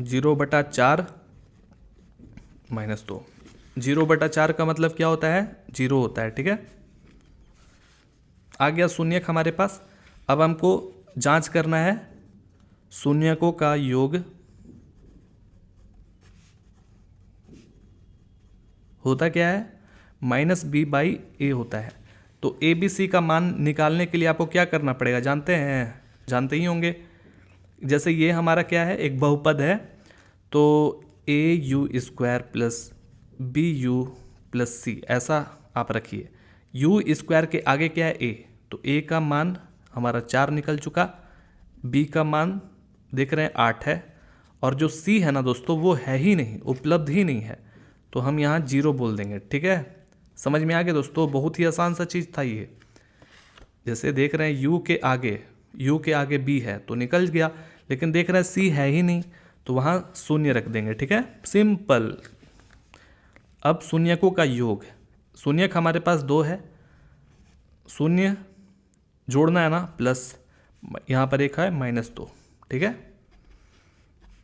(0/4 - 2). 0/4 का मतलब क्या होता है, 0 होता है। ठीक है, आ गया शून्यक हमारे पास। अब हमको जांच करना है शून्यकों का योग होता क्या है, -b/a होता है। तो ABC का मान निकालने के लिए आपको क्या करना पड़ेगा, जानते हैं, जानते ही होंगे। जैसे ये हमारा क्या है, एक बहुपद है, तो AU² + BU + C, ऐसा आप रखिए। U² के आगे क्या है, A, तो A का मान हमारा 4 निकल चुका, B का मान देख रहे हैं 8 है, और जो C है ना दोस्तों वो है ही नहीं, उपलब्ध ही नहीं है, तो हम यहाँ 0 बोल देंगे। ठीक है, समझ में आ गया दोस्तों, बहुत ही आसान सा चीज़ था ये। जैसे देख रहे हैं U के आगे B है तो निकल गया, लेकिन देख रहे हैं C है ही नहीं, तो वहाँ 0 रख देंगे। ठीक है, सिंपल। अब शून्यकों का योग, शून्यक हमारे पास 2 है, 0 जोड़ना है ना, प्लस यहाँ पर एक है -2। ठीक है,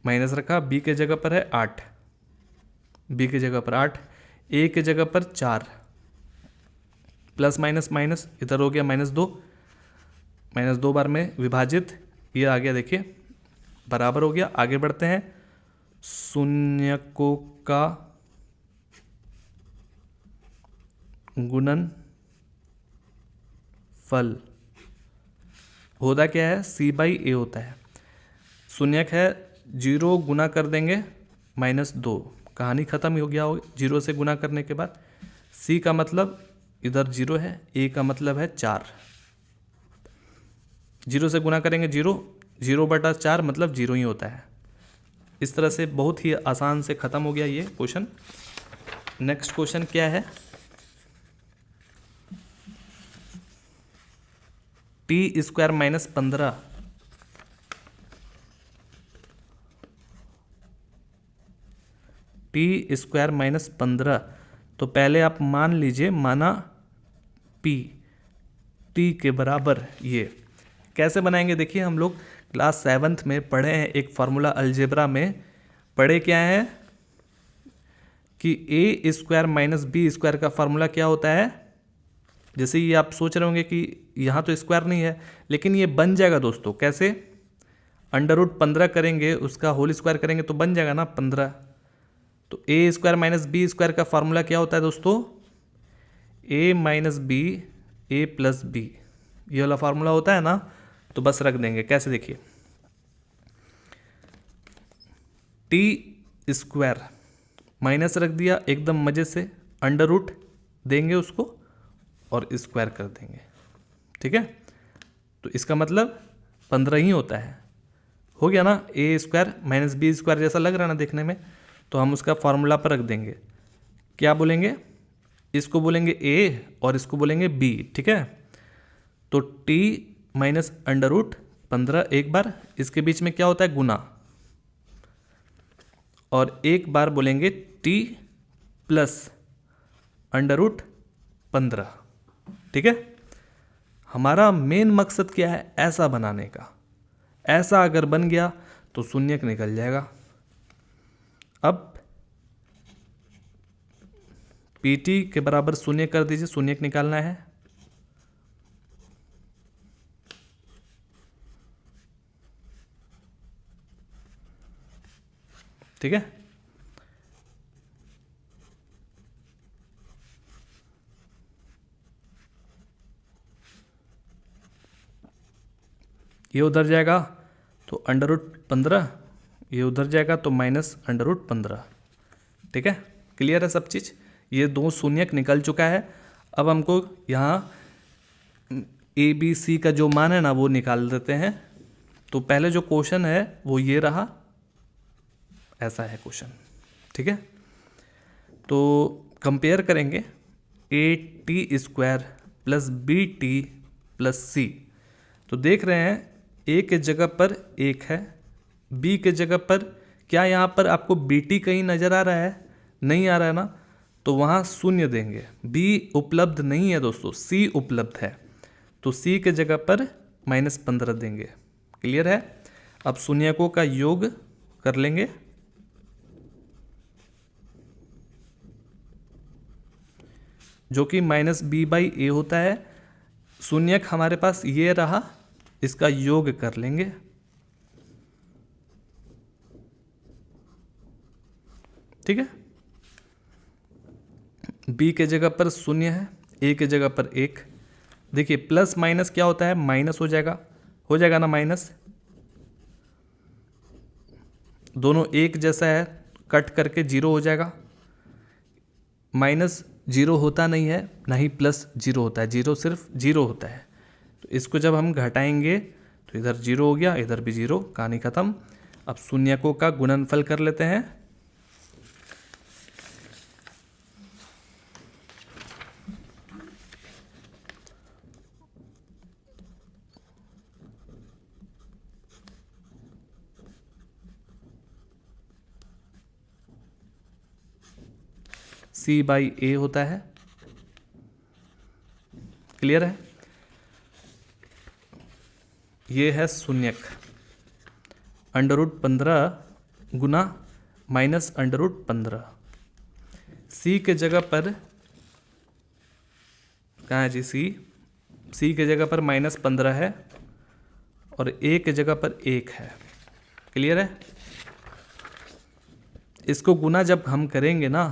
माइनस रखा, बी के जगह पर है 8, बी की जगह पर 8, ए की जगह पर 4, प्लस माइनस माइनस इधर हो गया -2, -2 बार में विभाजित, ये आ गया देखिए बराबर हो गया। आगे बढ़ते हैं, शून्यकों का गुणन फल होता क्या है, C/A होता है। शून्यक है, 0 गुना कर देंगे -2, कहानी खत्म ही हो गया हो 0 से गुना करने के बाद। C का मतलब इधर 0 है, A का मतलब है 4, 0 से गुना करेंगे 0, 0/4 मतलब 0 ही होता है। इस तरह से बहुत ही आसान से ख़त्म हो गया ये क्वेश्चन। नेक्स्ट क्वेश्चन क्या है, t² - 15, t² - 15, तो पहले आप मान लीजिए, माना p t के बराबर। ये कैसे बनाएंगे, देखिए हम लोग क्लास 7th में पढ़े हैं, एक फार्मूला अलजेब्रा में पढ़े क्या है कि a² - b² का फार्मूला क्या होता है। जैसे ये आप सोच रहे होंगे कि यहाँ तो स्क्वायर नहीं है, लेकिन ये बन जाएगा दोस्तों। कैसे, √15 करेंगे, उसका होल स्क्वायर करेंगे तो बन जाएगा ना 15। तो a² - b² का फार्मूला क्या होता है दोस्तों, a - b a + b, ये वाला फार्मूला होता है ना। तो बस रख देंगे, कैसे देखिए, t² माइनस रख दिया एकदम मजे से, √ देंगे उसको और स्क्वायर कर देंगे, ठीक है। तो इसका मतलब 15 ही होता है, हो गया ना। a² - b² जैसा लग रहा है ना देखने में, तो हम उसका फॉर्मूला पर रख देंगे। क्या बोलेंगे, इसको बोलेंगे a और इसको बोलेंगे b, ठीक है। तो t माइनस √15 एक बार, इसके बीच में क्या होता है, गुना, और एक बार बोलेंगे t प्लस √15, ठीक है। हमारा मेन मकसद क्या है, ऐसा बनाने का। ऐसा अगर बन गया तो शून्यक निकल जाएगा। अब PT के बराबर शून्य कर दीजिए, शून्यक निकालना है। ठीक है, ये उधर जाएगा तो √15, ये उधर जाएगा तो -√15, ठीक है। क्लियर है सब चीज़, ये 2 शून्यक निकल चुका है। अब हमको यहाँ ABC का जो मान है ना वो निकाल देते हैं। तो पहले जो क्वेश्चन है वो ये रहा, ऐसा है क्वेश्चन, ठीक है। तो कंपेयर करेंगे AT² + BT + C। तो देख रहे हैं A के जगह पर 1 है, B के जगह पर, क्या यहाँ पर आपको BT कहीं नज़र आ रहा है, नहीं आ रहा है ना, तो वहाँ शून्य देंगे। B उपलब्ध नहीं है दोस्तों, C उपलब्ध है, तो C के जगह पर -15 देंगे। क्लियर है। अब शून्यकों का योग कर लेंगे, जो कि -B/A होता है। शून्यक हमारे पास ये रहा, इसका योग कर लेंगे, ठीक है। B के जगह पर 0 है, A के जगह पर 1। देखिए प्लस माइनस क्या होता है, माइनस हो जाएगा ना माइनस, दोनों एक जैसा है, कट करके 0 हो जाएगा। -0 होता नहीं है, ना ही +0 होता है, 0 सिर्फ 0 होता है। तो इसको जब हम घटाएंगे तो इधर 0 हो गया, इधर भी 0, कहानी खत्म। अब शून्यकों का गुणनफल कर लेते हैं। C/A होता है, क्लियर है। ये है शून्यक, √15 गुना -√15। सी के जगह पर कहाँ है जी? सी के जगह पर -15 है और ए के जगह पर 1 है। क्लियर है? इसको गुना जब हम करेंगे ना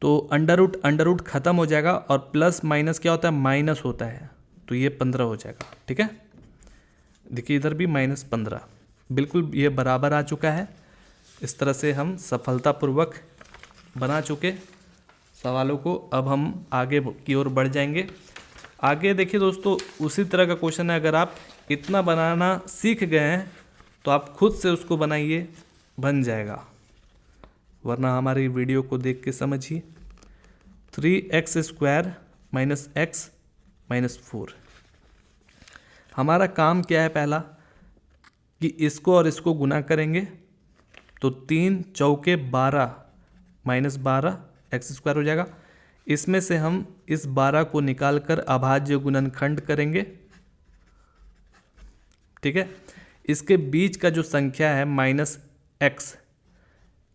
तो अंडर रूट खत्म हो जाएगा और प्लस माइनस क्या होता है? माइनस होता है, तो ये 15 हो जाएगा। ठीक है, देखिए इधर भी -15, बिल्कुल ये बराबर आ चुका है। इस तरह से हम सफलतापूर्वक बना चुके सवालों को। अब हम आगे की ओर बढ़ जाएंगे। आगे देखिए दोस्तों, उसी तरह का क्वेश्चन है। अगर आप इतना बनाना सीख गए हैं तो आप खुद से उसको बनाइए, बन जाएगा, वरना हमारी वीडियो को देख के समझिए। 3x² - x - 4। हमारा काम क्या है? पहला कि इसको और इसको गुना करेंगे तो 3 चौके 12 -12 x² हो जाएगा। इसमें से हम इस 12 को निकालकर अभाज्य गुणनखंड करेंगे। ठीक है, इसके बीच का जो संख्या है -x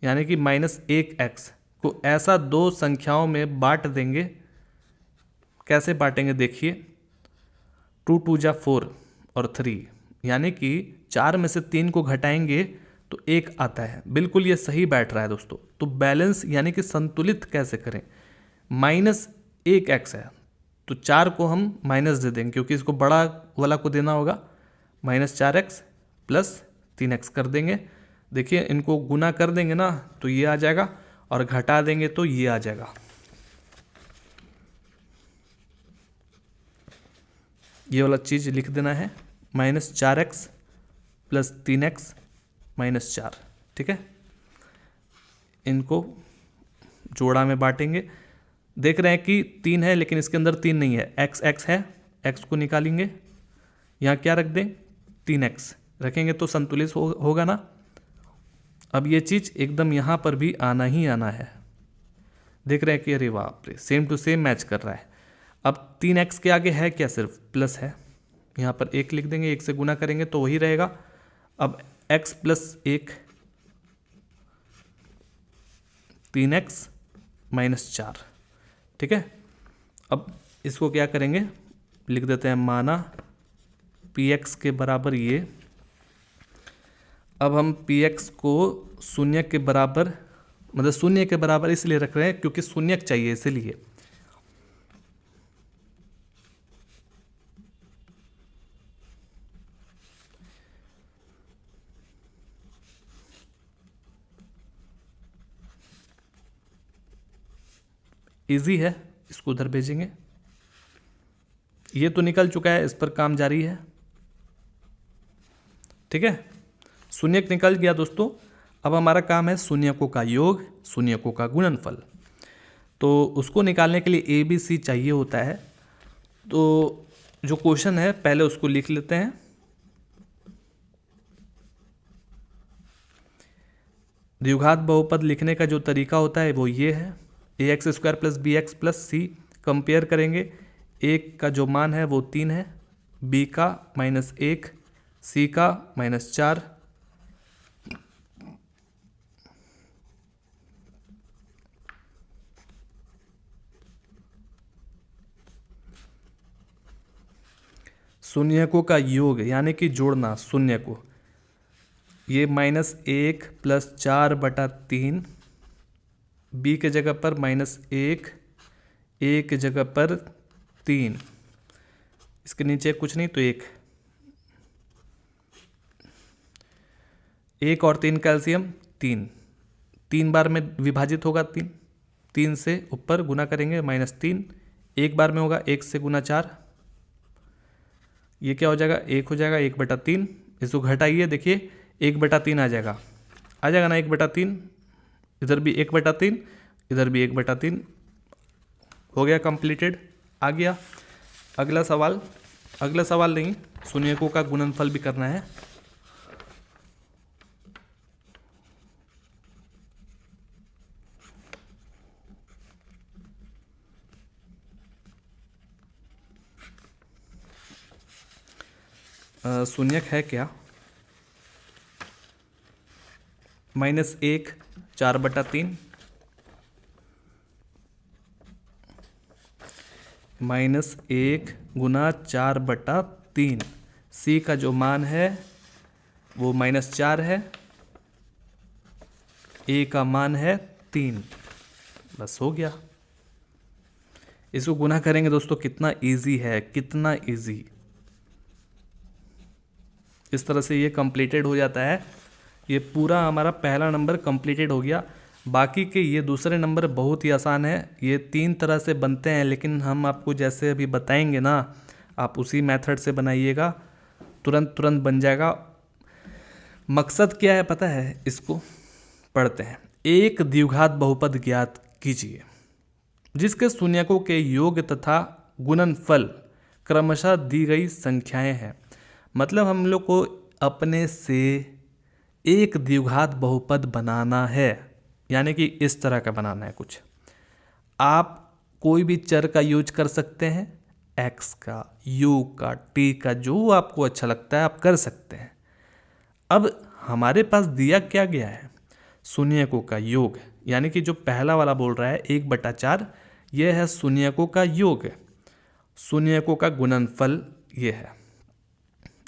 यानी कि -1x को ऐसा दो संख्याओं में बांट देंगे। कैसे बांटेंगे? देखिए, 2 2 जा 4 और 3, यानी कि 4 में से 3 को घटाएंगे तो 1 आता है। बिल्कुल ये सही बैठ रहा है दोस्तों। तो बैलेंस यानी कि संतुलित कैसे करें? -1x है तो 4 को हम माइनस दे देंगे, क्योंकि इसको बड़ा वाला को देना होगा। -4x + 3x कर देंगे। देखिए, इनको गुना कर देंगे ना तो ये आ जाएगा और घटा देंगे तो ये आ जाएगा। ये वाला चीज़ लिख देना है, -4x + 3x - 4। ठीक है, इनको जोड़ा में बांटेंगे। देख रहे हैं कि 3 है लेकिन इसके अंदर 3 नहीं है, x है, x को निकालेंगे। यहाँ क्या रख दें? 3x रखेंगे तो संतुलित होगा ना। अब ये चीज़ एकदम यहाँ पर भी आना ही आना है। देख रहे हैं कि अरे बाप रे, सेम टू सेम मैच कर रहा है। अब 3x के आगे है क्या? सिर्फ प्लस है। यहाँ पर 1 लिख देंगे, 1 से गुना करेंगे तो वही रहेगा। अब x + 1 3x - 4। ठीक है, अब इसको क्या करेंगे? लिख देते हैं माना px के बराबर ये। अब हम px को शून्य के बराबर, मतलब शून्य के बराबर इसलिए रख रहे हैं क्योंकि शून्यक चाहिए, इसलिए। इजी है, इसको उधर भेजेंगे। ये तो निकल चुका है, इस पर काम जारी है। ठीक है, शून्यक निकल गया दोस्तों। अब हमारा काम है शून्यकों का योग, शून्यकों का गुणनफल। तो उसको निकालने के लिए ABC चाहिए होता है। तो जो क्वेश्चन है पहले उसको लिख लेते हैं। द्विघात बहुपद लिखने का जो तरीका होता है वो ये है, ax² + bx + c। कंपेयर करेंगे, a का जो मान है वो 3 है, b का -1, c का -4। शून्यकों का योग यानी कि जोड़ना शून्य को, ये -1 + 4/3, b के जगह पर -1, a के जगह पर 3, इसके नीचे कुछ नहीं तो 1 और 3 कैल्शियम 3 बार में विभाजित होगा। 3 से ऊपर गुना करेंगे -3, एक बार में होगा 1 से गुना 4, ये क्या हो जाएगा? 1 हो जाएगा 1/3। इसको घटाइए, देखिए 1/3 आ जाएगा ना 1/3। इधर भी 1/3, इधर भी 1/3 हो गया, कंप्लीटेड। आ गया अगला सवाल नहीं, शून्यकों का गुणनफल भी करना है। शून्यक है क्या? -1 4/3 -1 गुना 4/3। सी का जो मान है वो -4 है, ए का मान है 3। बस हो गया। इसको गुना करेंगे दोस्तों, कितना इजी है, कितना इजी। इस तरह से ये कंप्लीटेड हो जाता है। ये पूरा हमारा पहला नंबर कंप्लीटेड हो गया। बाकी के ये दूसरे नंबर बहुत ही आसान है। ये 3 तरह से बनते हैं, लेकिन हम आपको जैसे अभी बताएंगे ना, आप उसी मेथड से बनाइएगा, तुरंत तुरंत बन जाएगा। मकसद क्या है पता है? इसको पढ़ते हैं। एक द्विघात बहुपद ज्ञात कीजिए जिसके शून्यकों के योग तथा गुणनफल क्रमशः दी गई संख्याएं हैं। मतलब हम लोग को अपने से एक द्विघात बहुपद बनाना है, यानी कि इस तरह का बनाना है कुछ। आप कोई भी चर का यूज कर सकते हैं, x का, u का, t का, जो आपको अच्छा लगता है आप कर सकते हैं। अब हमारे पास दिया क्या गया है? शून्यकों का योग, यानी कि जो पहला वाला बोल रहा है 1/4, यह है शून्यकों का योग। शून्यकों का गुणनफल ये है।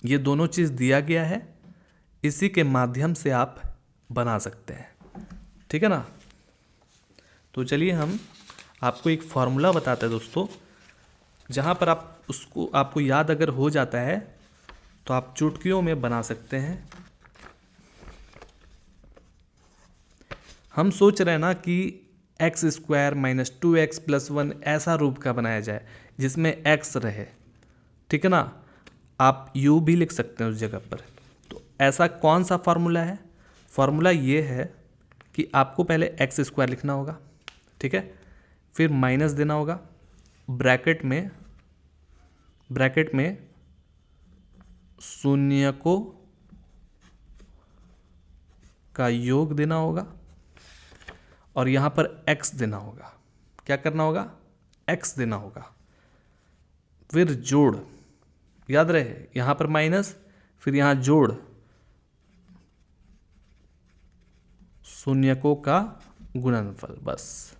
ये दोनों चीज़ दिया गया है, इसी के माध्यम से आप बना सकते हैं। ठीक है ना? तो चलिए हम आपको एक फॉर्मूला बताते हैं दोस्तों, जहाँ पर आप उसको आपको याद अगर हो जाता है तो आप चुटकियों में बना सकते हैं। हम सोच रहे हैं ना कि x² - 2x + 1 ऐसा रूप का बनाया जाए जिसमें x रहे। ठीक है ना? आप u भी लिख सकते हैं उस जगह पर। तो ऐसा कौन सा फार्मूला है? फार्मूला ये है कि आपको पहले x² लिखना होगा, ठीक है, फिर माइनस देना होगा, ब्रैकेट में शून्यकों का योग देना होगा, और यहाँ पर x देना होगा। क्या करना होगा? x देना होगा। फिर जोड़, याद रहे, यहाँ पर माइनस, फिर यहाँ जोड़, शून्यकों का गुणनफल। बस।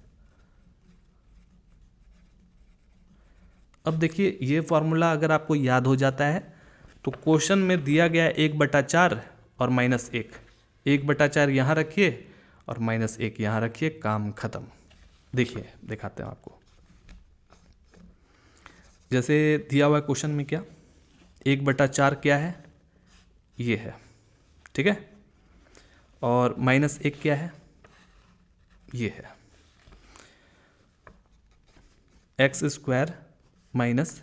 अब देखिए, ये फॉर्मूला अगर आपको याद हो जाता है तो क्वेश्चन में दिया गया है 1/4 और -1। 1/4 यहाँ रखिए और -1 यहाँ रखिए, काम खत्म। देखिए, दिखाते हैं आपको। जैसे दिया हुआ क्वेश्चन में क्या 1/4 क्या है? ये है, ठीक है, और -1 क्या है? ये है। x² माइनस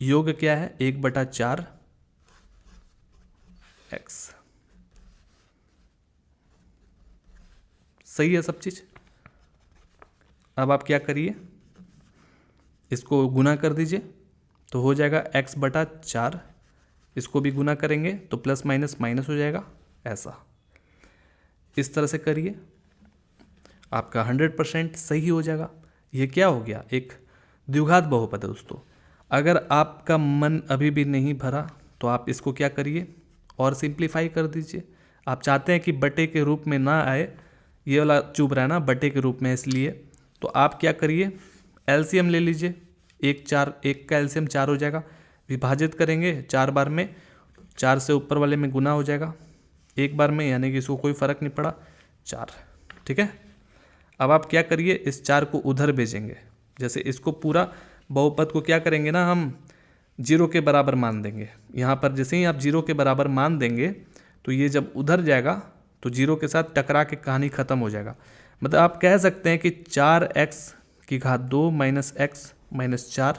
योग क्या है? 1/4 x। सही है सब चीज। अब आप क्या करिए, इसको गुना कर दीजिए तो हो जाएगा x/4। इसको भी गुना करेंगे तो प्लस माइनस माइनस हो जाएगा, ऐसा। इस तरह से करिए, आपका 100% सही हो जाएगा। ये क्या हो गया? एक द्विघात बहुपद है दोस्तों। अगर आपका मन अभी भी नहीं भरा तो आप इसको क्या करिए और सिंप्लीफाई कर दीजिए। आप चाहते हैं कि बटे के रूप में ना आए, ये वाला चुभ रहा है ना, बटे के रूप में, इसलिए तो आप क्या करिए, एलसीएम ले लीजिए। 1 का एलसीएम 4 हो जाएगा। विभाजित करेंगे 4 बार में, 4 से ऊपर वाले में गुना हो जाएगा 1 बार में, यानी कि इसको कोई फर्क नहीं पड़ा, 4। ठीक है। अब आप क्या करिए, इस 4 को उधर भेजेंगे। जैसे इसको पूरा बहुपद को क्या करेंगे ना, हम 0 के बराबर मान देंगे। यहाँ पर जैसे ही आप 0 के बराबर मान देंगे तो ये जब उधर जाएगा तो 0 के साथ टकरा के कहानी ख़त्म हो जाएगा। मतलब आप कह सकते हैं कि 4x⁻² - x - 4,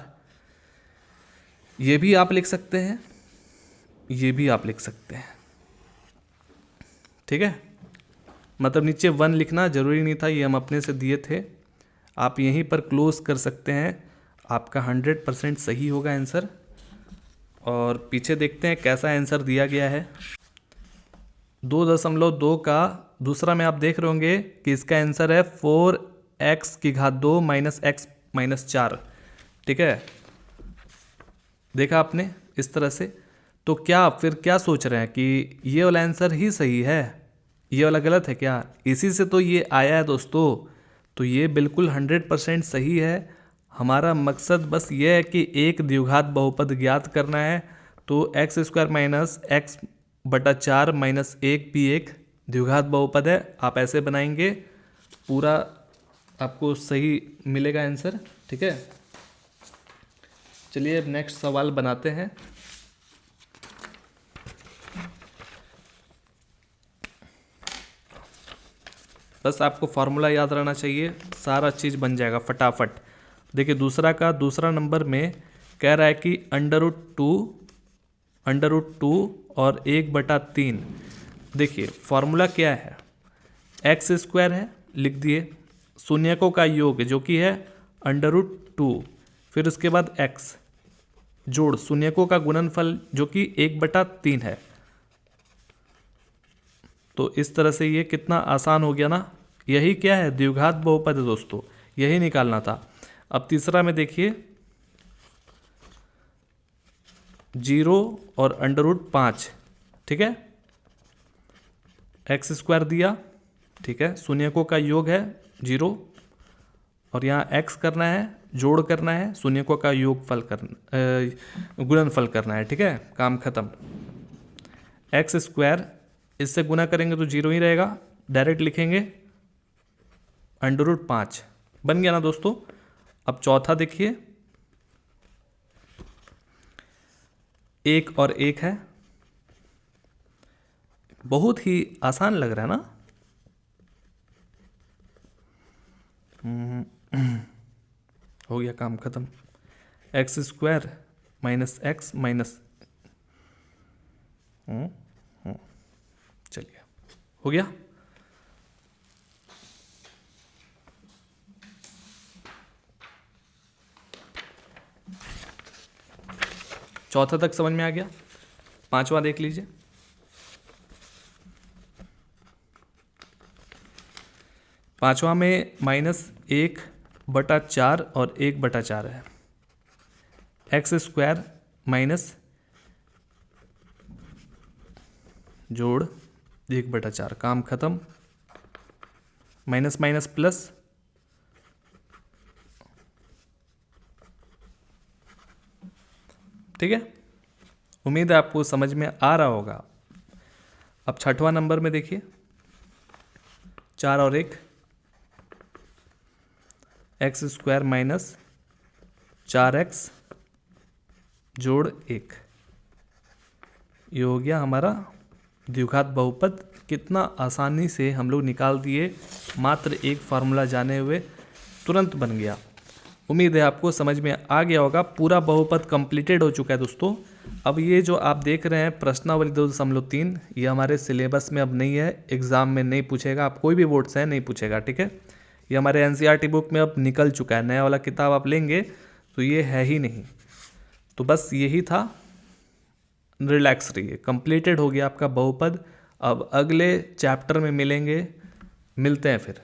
ये भी आप लिख सकते हैं, ये भी आप लिख सकते हैं। ठीक है, मतलब नीचे 1 लिखना ज़रूरी नहीं था, ये हम अपने से दिए थे। आप यहीं पर क्लोज कर सकते हैं, आपका 100% सही होगा आंसर। और पीछे देखते हैं कैसा आंसर दिया गया है। 2.2 का दूसरा में आप देख रहे होंगे कि इसका आंसर है 4x⁻² - x - 4। ठीक है, देखा आपने इस तरह से। तो क्या फिर क्या सोच रहे हैं कि ये वाला आंसर ही सही है? ये वाला गलत है क्या? इसी से तो ये आया है दोस्तों। तो ये बिल्कुल 100% सही है। हमारा मकसद बस ये है कि एक द्विघात बहुपद ज्ञात करना है। तो एक्स स्क्वायर माइनस एक्स बटा 4 माइनस 1 भी एक द्विघात बहुपद है। आप ऐसे बनाएंगे, पूरा आपको सही मिलेगा आंसर। ठीक है, चलिए अब नेक्स्ट सवाल बनाते हैं। बस आपको फार्मूला याद रहना चाहिए, सारा चीज़ बन जाएगा फटाफट। देखिए दूसरा नंबर में कह रहा है कि अंडर रूट टू और 1/3। देखिए फार्मूला क्या है, एक्स स्क्वायर है, लिख दिए, शून्यकों का योग जो कि है अंडर रूट 2, फिर उसके बाद एक्स जोड़ शून्यकों का गुणनफल जो कि 1/3 है। तो इस तरह से ये कितना आसान हो गया ना। यही क्या है, द्विघात बहुपद है दोस्तों, यही निकालना था। अब तीसरा में देखिए 0 और अंडर रूट 5। ठीक है, एक्स स्क्वायर दिया, ठीक है, शून्यकों का योग है 0, और यहाँ एक्स करना है, जोड़ करना है, शून्यकों का योगफल करना, गुणनफल करना है। ठीक है, काम खत्म। एक्स स्क्वायर इससे गुना करेंगे तो 0 ही रहेगा, डायरेक्ट लिखेंगे अंडर रूट 5। बन गया ना दोस्तों। अब चौथा देखिए 1 और 1 है, बहुत ही आसान लग रहा है ना। हो गया, काम खत्म। X square minus x minus, चलिए हो गया। चौथा तक समझ में आ गया, पांचवा देख लीजिए। पांचवा में -1/4 और 1/4 है। एक्स स्क्वायर माइनस जोड़ 1/4, काम खत्म। माइनस माइनस प्लस, ठीक है। उम्मीद है आपको समझ में आ रहा होगा। अब छठवां नंबर में देखिए 4 और 1, एक्स स्क्वायर माइनस 4x जोड़ 1, ये हो गया हमारा द्विघात बहुपद। कितना आसानी से हम लोग निकाल दिए, मात्र एक फार्मूला जाने हुए तुरंत बन गया। उम्मीद है आपको समझ में आ गया होगा। पूरा बहुपद कंप्लीटेड हो चुका है दोस्तों। अब ये जो आप देख रहे हैं प्रश्नावली 2.3, ये हमारे सिलेबस में अब नहीं है, एग्ज़ाम में नहीं पूछेगा, आप कोई भी बोर्ड से नहीं पूछेगा। ठीक है, ये हमारे एनसीईआरटी बुक में अब निकल चुका है। नया वाला किताब आप लेंगे तो ये है ही नहीं। तो बस यही था, रिलैक्स रहिए, कंप्लीटेड हो गया आपका बहुपद। अब अगले चैप्टर में मिलेंगे, मिलते हैं फिर।